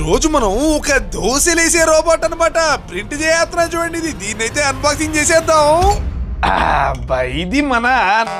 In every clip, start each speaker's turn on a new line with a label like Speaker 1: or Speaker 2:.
Speaker 1: రోజు మనం ఒక దోశలేసే రోబోట్ అన్నమాట ప్రింట్ చేస్తున్నా చూడండి. దీన్నైతే అన్బాక్సింగ్ చేసేద్దాం. ఇది మన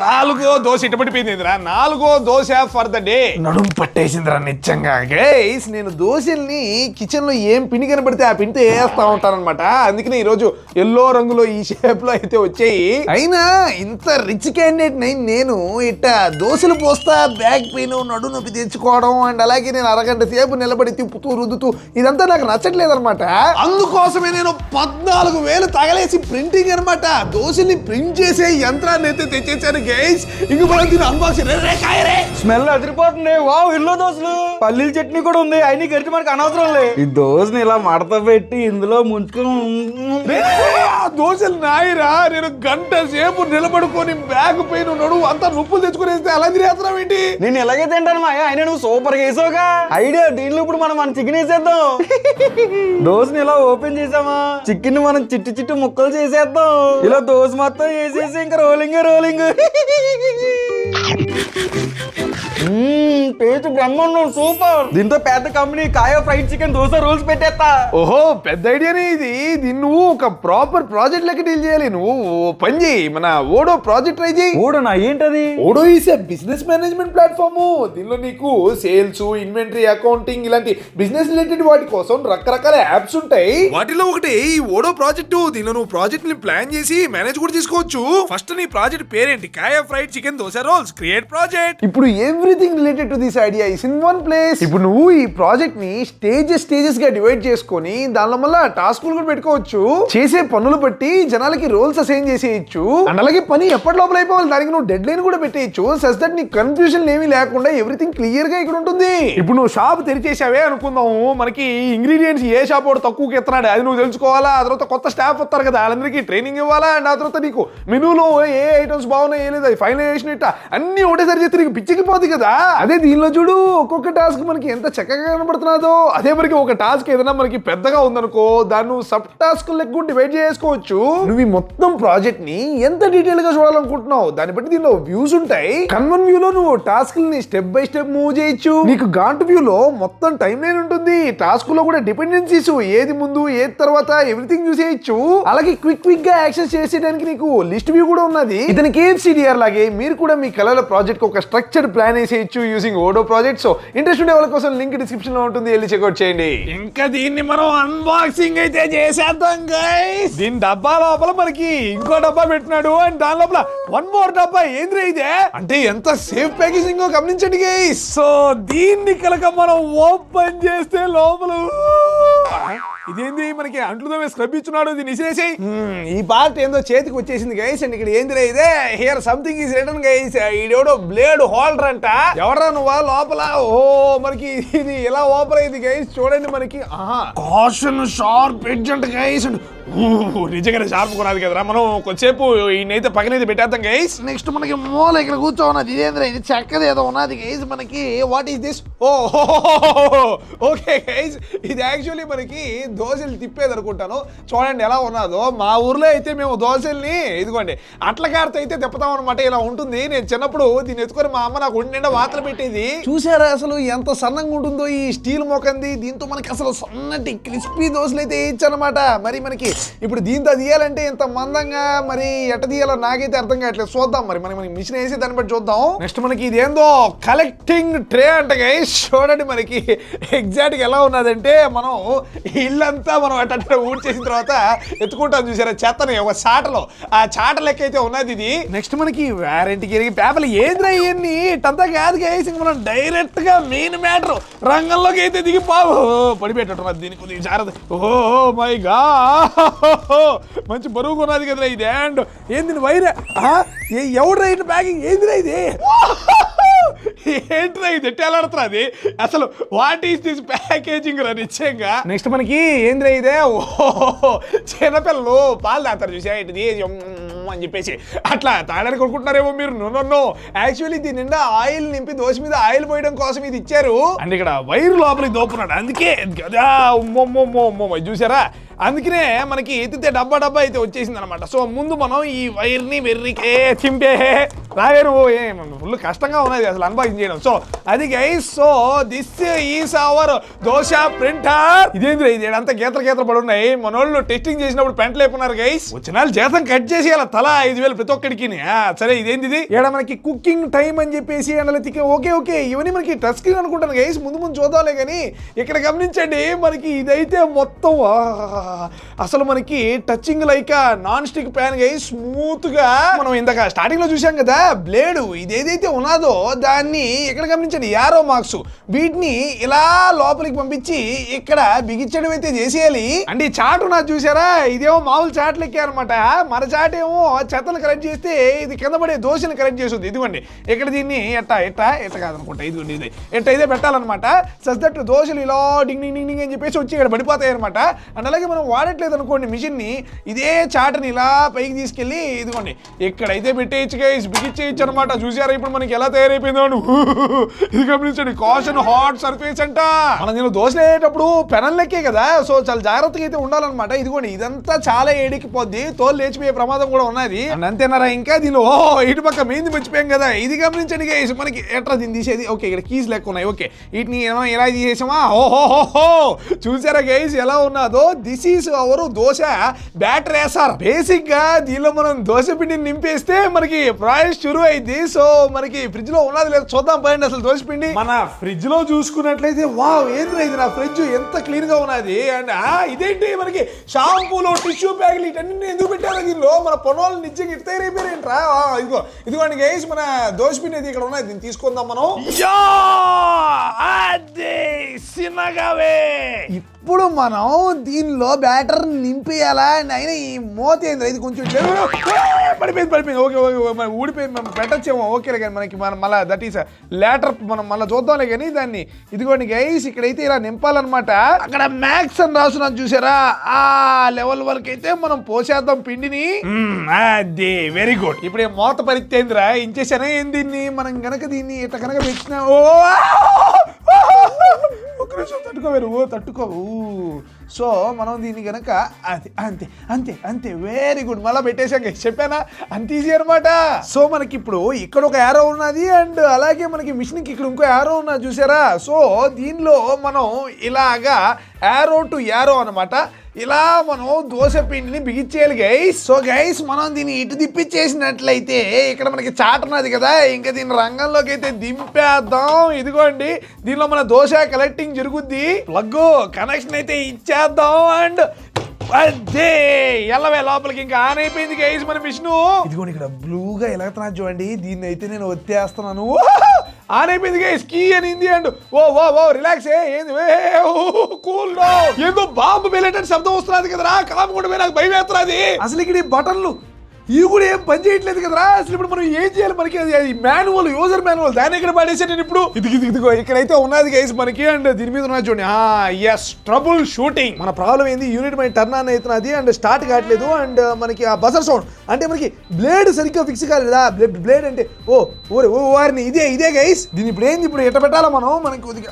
Speaker 1: 4వ దోశ ఇటుపడిపోయిందిరా. 4వ దోశ ఫర్ ద డే. నడుము పట్టేసిందిరా నిజంగా. గైస్ నేను దోశల్ని కిచెన్ లో ఏం పిండి కనబడితే ఆ పిండితో వేస్తా ఉంటానన్నమాట. అందుకనే ఈ రోజు ఎల్లో రంగులో ఈ షేప్ లో అయితే వచ్చాయి. అయినా ఇంత రిచ్ క్యాండిడేట్ నేను ఇట్ట దోశలు పోస్తా బ్యాక్ పెయిన్ నడు నొప్పి తెచ్చుకోవడం అండ్ అలాగే నేను అరగంట సేపు నిలబడి తిప్పుతూ రుద్దుతూ ఇదంతా నాకు నచ్చట్లేదు అనమాట. అందుకోసమే నేను 14,000 తగలేసి ప్రింటింగ్ అనమాట దోశల్ని ప్రింట్ చేసే యంత్రాన్ని అయితే తెచ్చేసాను గైస్. ఇంక మనం దీన్ని అన్బాక్సింగ్.
Speaker 2: స్మెల్ అదిరిపోతుంది. వావ్, ఇల్లు దోశలు, పల్లీల చట్నీ కూడా ఉంది. అయినా గడిచి మనకు అనవసరం లేదు. ఈ దోశని ఇలా మడత పెట్టి ఇందులో ముంచుకొని
Speaker 1: దోశలు నాయిరా. నేను గంట సేపు నిలబడుకొని బ్యాక్ పెయిన్ నడువు అంతా నొప్పులు తెచ్చుకునేస్తే అలా తినేస్తున్నావు ఏంటి?
Speaker 2: నేను ఎలాగే తింటాను మా అయినా నువ్వు సూపర్ గా వేసావుగా. ఐడియా, దీనిలో ఇప్పుడు మన చికెన్ వేసేద్దాం. దోశని ఇలా ఓపెన్ చేసామా, చికెన్ మనం చిట్టు చిట్టు ముక్కలు చేసేద్దాం. ఇలా దోశ మొత్తం వేసేసి ఇంకా రోలింగ్ టేస్ట్ బ్రహ్మాండం, సూపర్. దీంతో పెద్ద company Kayo fried chicken dosa rolls పెట్టేస్తా.
Speaker 1: ఓహో, పెద్ద ఐడియానే ఇది. దీన్ని నువ్వు ఒక ప్రాపర్ ప్రాజెక్ట్ లెక్క డీల్ చేయాలి. నువ్వు పని చేయి, మన ఓడో ప్రాజెక్ట్ ట్రై చేయి.
Speaker 2: ఓడోనా? ఏంటది?
Speaker 1: Odoo is a business management platform. దీనిలో నీకు సేల్స్, ఇన్వెంటరీ, అకౌంటింగ్ ఇలాంటి బిజినెస్ రిలేటెడ్ వాటి కోసం రకరకాల యాప్స్ ఉంటాయి. వాటిలో ఒకటి ఈ ఓడో ప్రాజెక్టు. దీనిలో నువ్వు ప్రాజెక్ట్ ని ప్లాన్ చేసి మేనేజ్ కూడా చేసుకోవచ్చు. ఫస్ట్ నీ ప్రాజెక్ట్ పేరేంటి? Kayo fried chicken dosa rolls. Create project. ఇప్పుడు everything related to this idea is in one place. ఇప్పుడు నువ్వు ఈ ప్రాజెక్ట్ ని స్టేజెస్ గా డివైడ్ చేసుకొని దానిలో మళ్ళీ టాస్కులు కూడా పెట్టుకోవచ్చు. చేసే పనులు బట్టి జనాలకి రోల్స్ అసైన్ చేసేయచ్చు. అండ్ అలాగే పని ఎప్పటి లోపల అయిపోవాలి దానికి నువ్వు డెడ్ లైన్ కూడా పెట్టేయచ్చు. సచ్ దట్ నీకు కన్ఫ్యూజన్ ఏమీ లేకుండా ఎవ్రీథింగ్ క్లియర్ గా ఇక్కడ ఉంటుంది. ఇప్పుడు నువ్వు షాప్ తెరిచేసావే అనుకుందాము. మనకి ఇంగ్రీడియంట్స్ ఏ షాప్ వాడు తక్కువకి ఎత్తున్నాడు అది నువ్వు తెలుసుకోవాలా. ఆ తర్వాత కొత్త స్టాఫ్ వస్తారు కదా, వాళ్ళందరికీ ట్రైనింగ్ ఇవ్వాలా. అండ్ ఆ తర్వాత నీకు మెనూలో ఏ ఐటమ్స్ బాగున్నాయి, ఏ లేదు, ఫైనలైజేషన్ ఇట్లా అన్ని ఒకటేసారి చేస్తే నీకు పిచ్చికిపోతుంది కదా. అదే దీనిలో చూడు, ఒక్కొక్క టాస్క్ మనకి ఎంత చక్కగా కనబడుతున్నదో. అదే మనకి ఒక టాస్క్ ఏదైనా మనకి పెద్దగా ఉందనుకో, దాన్ని సబ్ టాస్క్ లెక్క డివైడ్ చేసుకోవచ్చు. నువ్వు ఈ మొత్తం ప్రాజెక్ట్ ని ఎంత డీటెయిల్ గా చూడాలనుకుంటున్నావు దాన్ని బట్టి దీనిలో వ్యూస్ ఉంటాయి. కన్వన్ వ్యూ లో నువ్వు టాస్క్ ని స్టెప్ బై స్టెప్ మూవ్ చేయొచ్చు. నీకు గాంట్ వ్యూ లో మొత్తం టైం లైన్ ఉంటుంది. టాస్క్ లో కూడా డిపెండెన్సీస్, ఏది ముందు ఏది తర్వాత ఎవ్రీథింగ్ చూసేయచ్చు. అలాగే క్విక్ గా యాక్సెస్ చేసేయడానికి నీకు లిస్ట్ వ్యూ కూడా ఉన్నది. ఇతనికి సిడిఆర్ లాగే మీరు కూడా మీ కళల ప్రాజెక్ట్ ఒక స్ట్రక్చర్డ్ ప్లాన్ వేసేయచ్చు using Odoo project. So interest ఉండే వాళ్ళ కోసం లింక్ డిస్క్రిప్షన్ లో ఉంటుంది, వెళ్ళి చెక్అౌట్ చేయండి. ఇంకా దీన్ని మనం అన్బాక్సింగ్ అయితే చేసేద్దాం గైస్. దీని డబ్బా లోపల మనకి ఇంకో డబ్బా పెట్టినాడు అండ్ దాని లోపల 1 more డబ్బా. ఏంద్రా ఇదే? అంటే ఎంత సేఫ్ ప్యాకేజింగ్ గమనించండి గైస్. సో దీన్ని కనుక మనం ఓపెన్ చేస్తే లోపల ఇదేంది మనకి అంట్లుతో స్క్రబ్ ఇచ్చున్నాడు. దీన్ని ఇసేసేయి. ఈ పార్ట్ ఏందో చేతికి వచ్చేసింది గైస్. అండ్ ఇక్కడ ఏందిరా ఇదే? Here something is written guys. ఇదేడో బ్లేడ్ హోల్డర్ అంట. ఎవరా నువ్వా లోపల? ఓ మనకి ఇది ఎలా ఓపెన్ అయింది గైస్. చూడండి మనకి కాషన్ షార్ప్ ఎడ్జ్ అంట గైస్. నిజంగానే షార్ప్ కొనాలి కదరా. మనం కొంచెంసేపు ఈయనైతే పక్కనైతే పెట్టేద్దాం గైస్. నెక్స్ట్ మనకి మూల ఇక్కడ కూర్చోన్నది. ఇదేంద్రా ఇది? చెక్కది ఏదో ఉన్నది గైస్ మనకి. What is this? Oh okay guys, ఇది యాక్చువల్లీ మనకి దోశలు తిప్పేది అనుకుంటాను. చూడండి ఎలా ఉన్నదో. మా ఊర్లో అయితే మేము దోశల్ని ఇదిగోండి అట్లకారతో అయితే తిప్పుతాం అనమాట. ఇలా ఉంటుంది. నేను చిన్నప్పుడు దీన్ని ఎత్తుకొని మా అమ్మ నాకు ఒంటి నిండా వాతలు పెట్టేది. చూసారా అసలు ఎంత సన్నంగా ఉంటుందో ఈ స్టీల్ మొకంది. దీంతో మనకి అసలు సన్నటి క్రిస్పీ దోశలు అయితే వేయచ్చు అనమాట. మరి మనకి ఇప్పుడు దీంతో తీయాలంటే ఇంత మందంగా మరి ఎట్ట తీయాలో నాకైతే అర్థం కావట్లేదు. చూద్దాం మరి మనకి మిషన్ వేసి దాన్ని బట్టి చూద్దాం. నెక్స్ట్ మనకి ఇదేందో కలెక్టింగ్ ట్రే అంట గైస్. చూడండి మనకి ఎగ్జాక్ట్ గా ఎలా ఉన్నదంటే మనం ఇల్లంతా మనం అట్ట ఊడ్ చేసిన తర్వాత ఎత్తుకుంటాం చూసారా చెత్తని ఒక చాటలో. ఆ చాట లెక్క అయితే ఉన్నది ఇది. నెక్స్ట్ మనకి వారంటీకి ఎరిగి పేపర్లు ఏంద్రా ఇవన్నీ ఇట్టంతా కాదు గైస్. ఇంక మనం డైరెక్ట్ గా మెయిన్ మ్యాటర్ రంగంలోకి అయితే దిగిపోవు. పడిపెట్టున్నది దీనికి కొద్దిగా జాగ్రత్త. ఓ మై గా, మంచి బరువు కొన్నది కదరా ఇది. అండ్ ఏంది వైర్? ఎవడ్రా ఇది ప్యాకింగ్? ఏందిరా ఇది? ఏంట్రా ఇది? ఎట్టాడుతున్నా అది అసలు? వాట్ ఈస్ దిస్ ప్యాకేజింగ్ రా నిశ్చయంగా. నెక్స్ట్ మనకి ఏంద్రా ఇదే? ఓహో చిన్నపిల్లలు పాలు తాగుతారు చూసా. ఇది అని చెప్పేసి అట్లా తాగడానికి కొనుక్కుంటున్నారేమో మీరు. నో యాక్చువల్లీ దీని నిండా ఆయిల్ నింపి దోశ మీద ఆయిల్ పోయడం కోసం ఇది ఇచ్చారు. అండ్ ఇక్కడ వైర్ లోపలికి దోపున్నాడు, అందుకే చూసారా, అందుకనే మనకి ఎత్తితే డబ్బా అయితే వచ్చేసింది అనమాట. సో ముందు మనం ఈ వైర్ని వెర్రికే చింపే రావేరు ఫుల్ కష్టంగా ఉన్నది అసలు అన్బాక్సింగ్ చేయడం. సో అది guys, so this is our dosa printer. ఇదేంద్ర ఇది అంతా గీతలు పడి ఉన్నాయి. మన వాళ్ళు టెస్టింగ్ చేసినప్పుడు పెంటలు అయిపోయినారు గైస్. వచ్చిన జీతం కట్ చేసి అలా తల 5,000 ప్రతి ఒక్కడికి. సరే ఇదేంది ఇది ఇక్కడ మనకి కుకింగ్ టైం అని చెప్పేసి ఓకే ఇవన్నీ మనకి టచ్ స్క్రీన్ అనుకుంటాను గైస్. ముందు చూద్దాంలే కానీ ఇక్కడ గమనించండి, మనకి ఇదైతే మొత్తం అసలు మనకి touching like non stick pan guys, smooth గా. మనం ఇందాక స్టార్టింగ్ లో చూసాం కదా బ్లేడ్, ఇదేదైతే ఉన్నదో దాన్ని ఇక్కడ గమనించండి, యారో మార్క్స్, వీటిని ఇలా లోపలికి పంపించి ఇక్కడ బిగించడం అయితే చేసేయాలి. అంటే ఈ చాట్ ఉన్నది చూసారా, ఇదేమో మామూలు చాట్ లెక్కే అనమాట. మన చాట్ ఏమో చెత్తను కరెక్ట్ చేస్తే ఇది కింద పడే దోశని కరెక్ట్ చేస్తుంది. ఇదిగోండి ఇక్కడ దీన్ని ఎట్ట కాదనుకుంటా, ఇదిగోండి ఇది ఇదే పెట్టాలన్నమాట. సస్ దట్ దోశలు ఇలా డింగ్ అని చెప్పేసి వచ్చి ఇక్కడ పడిపోతాయి అనమాట. అండ్ అలాగే మనం వాడట్లేదు అనుకోండి మిషన్ ని, ఇదే చాట్ని ఇలా పైకి తీసుకెళ్లి ఇదిగోండి ఇక్కడైతే పెట్టేయచ్చు గైస్, బిగించేయచ్చు అనమాట. చూసారా ఇప్పుడు మనకి ఎలా తయారైపోయిందో. ఇది గమనించండి, కాషన్ హాట్ సర్ఫేస్ అంట. మనం దీనిలో దోశలు వేసేటప్పుడు పెనల్ లెక్కే కదా, సో చాలా జాగ్రత్తగా అయితే ఉండాలన్నమాట. ఇదిగోండి ఇదంతా చాలా ఏడికి పోద్ది, తోలు లేచిపోయే ప్రమాదం కూడా ఉన్నది. అంతేనారా, ఇంకా దీనిలో ఇటు పక్క మెయిన్ మర్చిపోయాం కదా, ఇది గమనించండి గైస్. మనకి ఎట్లా దీన్ని తీసేది, ఓకే ఇక్కడ కీస్ లెక్క ఉన్నాయి, ఓకే వీటిని ఎలా తీసేసామా. ఓహోహో చూసారా గైస్ ఎలా ఉన్నదో. This is our dosa batter వేసారు. బేసిక్ గా దీనిలో మనం దోశ పిండిని నింపేస్తే మనకి ప్రాసెస్ షురు అయింది. సో మనకి ఫ్రిడ్జ్ లో ఉన్నది లేదు, చూద్దాం పడండి అసలు దోశ పిండి. మన ఫ్రిడ్జ్ లో చూసుకున్నట్లయితే వావ్ ఏంద్ర ఇది, నా ఫ్రిడ్జ్ ఎంత క్లీన్ గా ఉన్నది. అండ్ ఇదేంటి మనకి షాంపూలు టిష్యూ బ్యాగులు ఇటన్నీ ఎందుకు పెట్టారు దీనిలో, మన పొనోళ్ళు నిజంగా ఇటు తయారైపోయారేంట్రా. ఇదిగోండి గైస్ మన దోశ పిండి అయితే ఇక్కడ ఉన్నది, దీన్ని తీసుకుందాం మనం. ఇప్పుడు మనం దీనిలో బ్యాటర్ నింపేయాలా. అయినా ఈ మూత ఏంద్ర ఇది కొంచెం పడిపోయింది. ఓకే ఊడిపోయింది, మనం పెట్టచ్చేమో ఓకేలే కానీ మనకి మళ్ళీ దట్ ఈస్ లేటర్ మనం మళ్ళీ చూద్దాంలే కానీ దాన్ని. ఇదిగోండి గైస్ ఇక్కడైతే ఇలా నింపాలన్నమాట. అక్కడ మ్యాక్స్ అని రాసున్నాను చూసారా, ఆ లెవెల్ వరకు అయితే మనం పోసేద్దాం పిండిని. అది వెరీ గుడ్. ఇప్పుడు మూత పరిత్తేంద్ర ఇంచేసానే ఏం దీన్ని మనం గనక దీన్ని ఇట్లా కనుక పెట్టినా ఒక నిమిషం తట్టుకోవు. సో మనం దీన్ని కనుక అది అంతే వెరీ గుడ్. మళ్ళీ పెట్టేశాక చెప్పానా అంత ఈజీ అనమాట. సో మనకి ఇప్పుడు ఇక్కడ ఒక యారో ఉన్నది అండ్ అలాగే మనకి మిషన్కి ఇక్కడ ఇంకో యారో ఉన్నది చూసారా. సో దీనిలో మనం ఇలాగా యారో టు యారో అనమాట, ఇలా మనం దోశ పిండిని బిగించేయాలి గైస్. సో గైస్ మనం దీన్ని ఇటు తిప్పిచ్చేసినట్లయితే ఇక్కడ మనకి చాట్ ఉన్నది కదా, ఇంకా దీని రంగంలోకి అయితే దింపేద్దాం. ఇదిగోండి దీనిలో మన దోశ కలెక్టింగ్ జరుగుద్ది, ప్లగ్ కనెక్షన్ అయితే ఇచ్చేద్దాం. అండ్ అదే ఎల్లవే లోపలికి ఇంకా ఆన్ అయిపోయింది గైస్ మన మిషన్. ఇదిగోండి ఇక్కడ బ్లూగా ఎలాగుతున్నా చూడండి, దీన్ని అయితే నేను వచ్చేస్తున్నాను. ఆన్ అయిపోయింది గైస్, కీ అనింది. అండ్ ఓ రిలాక్స్ ఏంది కూల్ ఏదో బాంబు వెళ్ళేటట్టు శబ్దం వస్తున్నది కదరా, కాము కూడా నాకు భయం వేస్తున్నది. అసలు ఇక్కడ ఈ బటన్లు ఇవి కూడా ఏం పని చేయట్లేదు కదరా. అసలు ఇప్పుడు మనం ఏం చేయాలి, మనకి మాన్యువల్ యూజర్ మాన్యువల్ దాన్ని ఇక్కడ పడేసాను నేను. ఇప్పుడు ఇదిగో ఇక్కడైతే ఉన్నది గైస్ మనకి. అండ్ దీని మీద ఉన్నది చూడండి, ఎస్ ట్రబుల్ షూటింగ్. మన ప్రాబ్లం ఏంది, యూనిట్ మై టర్న్ ఆన్ అవుతున్నది అండ్ స్టార్ట్ కావట్లేదు. అండ్ మనకి ఆ బజర్ సౌండ్ అంటే మనకి బ్లేడ్ సరిగ్గా ఫిక్స్ కాలేదా. బ్లేడ్ అంటే వారిని ఇదే గైస్. దీని ఇప్పుడు ఏంది, ఇప్పుడు ఎట్ట పెట్టాలా మనం, మనకి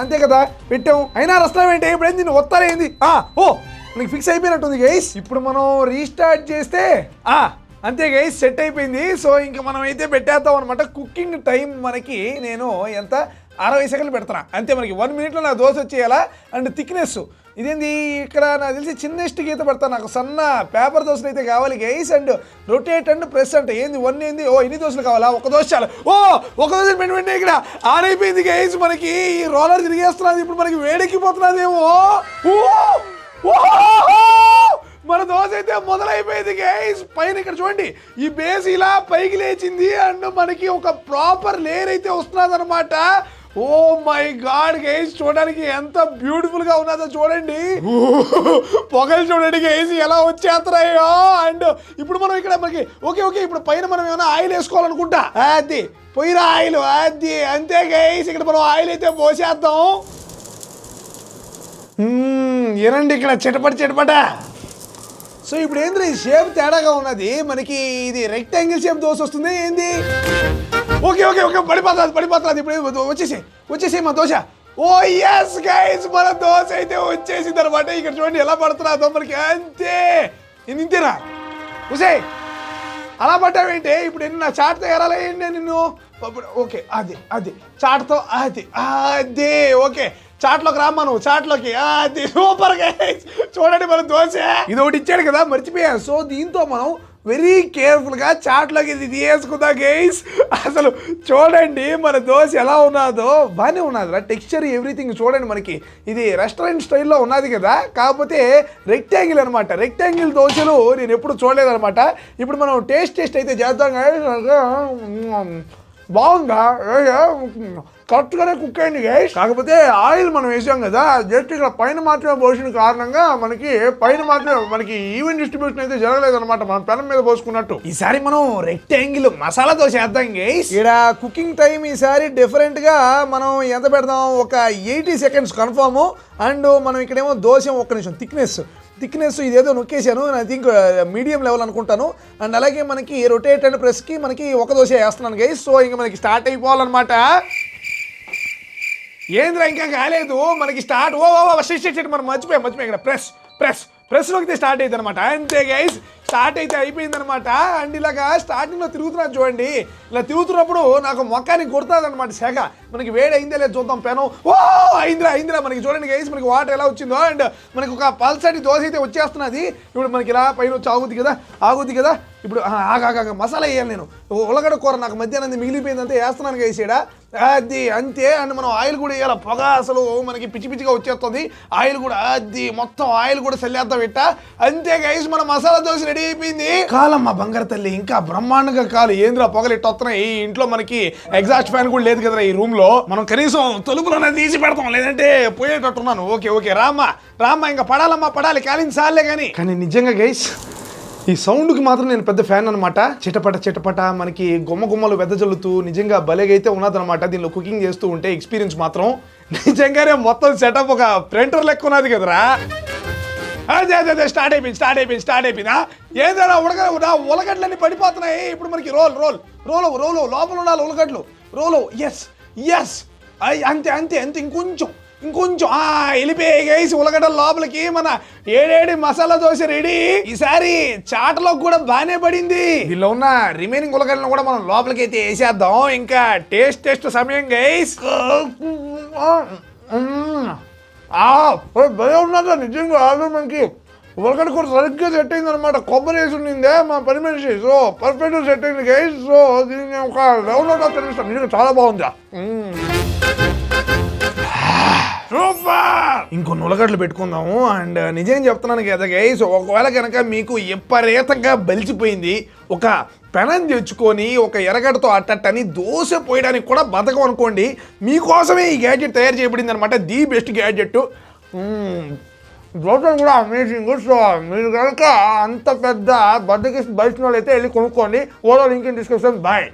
Speaker 1: అంతే కదా పెట్టాం. అయినా రస్తం ఏంటి, ఇప్పుడు ఏంది దీన్ని వస్తారా ఏంది. మనకి ఫిక్స్ అయిపోయినట్టుంది గైస్. ఇప్పుడు మనం రీస్టార్ట్ చేస్తే అంతే గైస్ సెట్ అయిపోయింది. సో ఇంకా మనం అయితే పెట్టేద్దాం అనమాట. కుకింగ్ టైం మనకి నేను ఎంత 60 సెకండ్లు పెడతాను అంతే. మనకి 1 మినిట్లో నాకు దోశ వచ్చేయాలా. అండ్ థిక్నెస్ ఇదేంది ఇక్కడ నాకు తెలిసి చిన్నెస్ట్ గీత పెడతాను, నాకు సన్న పేపర్ దోశలు అయితే కావాలి guys. And rotate and press అంటే ఏంది 1 ఏంది, ఇన్ని దోశలు కావాలా, ఒక దోశ చాలు. ఒక దోశ వెంటనే ఇక్కడ ఆన్ అయిపోయింది గైస్. మనకి ఈ రోలర్ తిరిగేస్తున్నది, ఇప్పుడు మనకి వేడెక్కిపోతున్నదేమో. మన దోశ అయితే మొదలైపోయింది గైస్. పైన ఇక్కడ చూడండి ఈ బేస్ ఇలా పైకి లేచింది అండ్ మనకి ఒక ప్రాపర్ లేయర్ అయితే వస్తున్నది అనమాట. ఓ మై గాడ్ గైస్, చూడడానికి ఎంత బ్యూటిఫుల్ గా ఉన్నదో చూడండి. పొగలు చూడండి గైస్ ఎలా వచ్చేస్తున్నాయో. అండ్ ఇప్పుడు మనం ఇక్కడ మనకి ఓకే ఇప్పుడు పైన మనం ఏమైనా ఆయిల్ వేసుకోవాలనుకుంటా, అది పొయ్యిరా ఆయిల్, అది అంతే గైస్. ఇక్కడ మనం ఆయిల్ అయితే పోసేద్దాం. ఏనండి ఇక్కడ చిటపట సో ఇప్పుడు ఏంద్రీ షేప్ తేడాగా ఉన్నది, మనకి ఇది రెక్టాంగిల్ షేప్ దోశ వస్తుంది ఏంది? ఓకే ఓకే ఓకే పడిపోతుంది ఇప్పుడు వచ్చేసి మా దోశ. ఓ ఎస్ గైస్, మన దోశ అయితే వచ్చేసింది అనమాట. ఇక్కడ చూడండి ఎలా పడుతున్నా మనకి, అంతే. ఇంతేనా ఉసే అలా పడ్డావేంటి? ఇప్పుడు నా చాట్తో ఎరాలేండి నిన్ను. ఓకే అది చాట్తో అది ఓకే, చాట్లోకి రామ్మా నువ్వు, చాట్లోకి. అది సూపర్ గైస్, చూడండి మన దోశ. ఇది ఒకటి ఇచ్చాడు కదా, మర్చిపోయాను. సో దీంతో మనం వెరీ కేర్ఫుల్గా చాట్లోకి ఇది తీసుకుందా గైస్. అసలు చూడండి మన దోశ ఎలా ఉన్నదో, బాగానే ఉన్నది టెక్స్చర్ ఎవ్రీథింగ్. చూడండి మనకి ఇది రెస్టారెంట్ స్టైల్లో ఉన్నది కదా, కాకపోతే రెక్టాంగిల్ అనమాట. రెక్టాంగిల్ దోశలు నేను ఎప్పుడు చూడలేదన్నమాట. ఇప్పుడు మనం టేస్ట్ అయితే చేద్దాం. బాగుందా? కరెక్ట్గానే కుక్ అయింది గైస్. కాకపోతే ఆయిల్ మనం వేసాం కదా, జస్ట్ ఇక్కడ పైన మాత్రమే పోసిన కారణంగా మనకి ఈవెన్ డిస్ట్రిబ్యూషన్ అయితే జరగలేదు అనమాట, మనం పెనం మీద పోసుకున్నట్టు. ఈసారి మనం రెక్టాంగిల్ మసాలా దోశ వేద్దాం గైస్. ఇక్కడ కుకింగ్ టైం ఈసారి డిఫరెంట్గా మనం ఎంత పెడదాం, ఒక 80 సెకండ్స్ కన్ఫర్మ్. అండ్ మనం ఇక్కడేమో దోశ ఒక్క నిమిషం థిక్నెస్ ఇదేదో నొక్కేసాను, ఐ థింక్ మీడియం లెవెల్ అనుకుంటాను. అండ్ అలాగే మనకి రొటేట్ అండ్ ప్రెస్కి మనకి ఒక దోశ వేస్తున్నాను గైస్. సో ఇంకా మనకి స్టార్ట్ అయిపోవాలన్నమాట. ఏంద్రా ఇంకా కాలేదు మనకి స్టార్ట్. మనం మర్చిపోయాం ఇక్కడ ప్రెస్ నొక్కితే స్టార్ట్ అవుతుంది అనమాట. అంతే గైస్, స్టార్ట్ అయితే అయిపోయింది అనమాట. అండ్ ఇలాగా స్టార్టింగ్లో తిరుగుతున్నాను చూడండి, ఇలా తిరుగుతున్నప్పుడు నాకు మొక్కానికి కొడుతుంది అనమాట సెగ. మనకి వేడి అయిందే లేదు చూద్దాం పెనం. అయిందిరా మనకి చూడండి గైస్, మనకి వాటర్ ఎలా వచ్చిందో. అండ్ మనకి ఒక పల్సటి దోశ అయితే వచ్చేస్తున్నది. ఇప్పుడు మనకి ఇలా పైన వచ్చి ఆగుద్ది కదా. ఇప్పుడు మసాలా వేయాలి నేను. ఉల్లగడ్డ కూర నాకు మధ్యాహ్నం మిగిలిపోయిందంటే వేస్తున్నాను గైస్ ఇక్కడ. అది అంతే. అండ్ మనం ఆయిల్ కూడా వేయాలి, పొగ అసలు మనకి పిచ్చిగా వచ్చేస్తుంది. ఆయిల్ కూడా మొత్తం ఆయిల్ కూడా చల్లేద్దాం ఇట్ట. అంతే గైస్, మన మసాలా దోశ రెడీ అయిపోయింది. కాలమ్మ బంగారు తల్లి, ఇంకా బ్రహ్మాండంగా కాలు. ఏంద్రా పొగలు ఇట్ట వస్తున్నాయి. ఈ ఇంట్లో మనకి ఎగ్జాస్ట్ ఫ్యాన్ కూడా లేదు కదా ఈ రూమ్ లో. మనం కనీసం తలుపులు తీసి పెడతాం, లేదంటే పోయేటట్టున్నాను. ఓకే రామ్మా ఇంకా పడాలి కాలింది సార్లే కానీ నిజంగా గైస్ ఈ సౌండ్కి మాత్రం నేను పెద్ద ఫ్యాన్ అనమాట. చిటపట మనకి గుమ్మలు వెదజల్లుతూ నిజంగా భలేగైతే ఉన్నదనమాట. దీనిలో కుకింగ్ చేస్తూ ఉంటే ఎక్స్పీరియన్స్ మాత్రం నిజంగానే మొత్తం సెటప్ ఒక ప్రింటర్ లెక్క ఉన్నది కదరా. అదే స్టార్ట్ అయిపోయింది. ఏదైనా ఉలగడ్లన్నీ పడిపోతున్నాయి. ఇప్పుడు మనకి రోల్ లోపల ఉండాలి ఉలగడ్లు. ఎస్ అంతే ఇంకొంచెం వెళ్ళిపోయి గైస్ ఉలగడ్డ లోపలికి. మన 7 మసాలా దోశ రెడీ. ఈసారి చాటలో కూడా బాగానే పడింది. దీనిలో ఉన్న రిమైనింగ్ ఉలగడ్డలను కూడా మనం లోపలికి అయితే వేసేద్దాం. ఇంకా టేస్ట్ సమయం గైస్. భయం ఉన్నదా నిజంగా. మనకి ఉలగడ్డ కూడా సరిగ్గా సెట్ అయింది అనమాట. కొబ్బరి వేసి ఉండిందే మా పని మనిషి. సో పర్ఫెక్ట్గా సెట్ అయింది గైస్. సో దీన్ని ఒక లెవెల్లో తెలుస్తాను, నిజంగా చాలా బాగుందా. సూపర్. ఇంకొన్ని ఉలగడ్డలు పెట్టుకుందాము. అండ్ నిజంగా చెప్తున్నాను కదా గైస్, ఒకవేళ కనుక మీకు విపరీతంగా బలిచిపోయింది, ఒక పెనం తెచ్చుకొని ఒక ఎర్రగడ్డతో అట్టని దోశ పోయడానికి కూడా బతకం అనుకోండి, మీకోసమే ఈ గ్యాడ్జెట్ తయారు చేయబడింది అనమాట. The best gadget. దోశ కూడా అమేజింగ్. సో మీరు కనుక అంత పెద్ద బద్దకి బలిసిన వాళ్ళు అయితే వెళ్ళి కొనుక్కోండి. Overall link in description. Bye.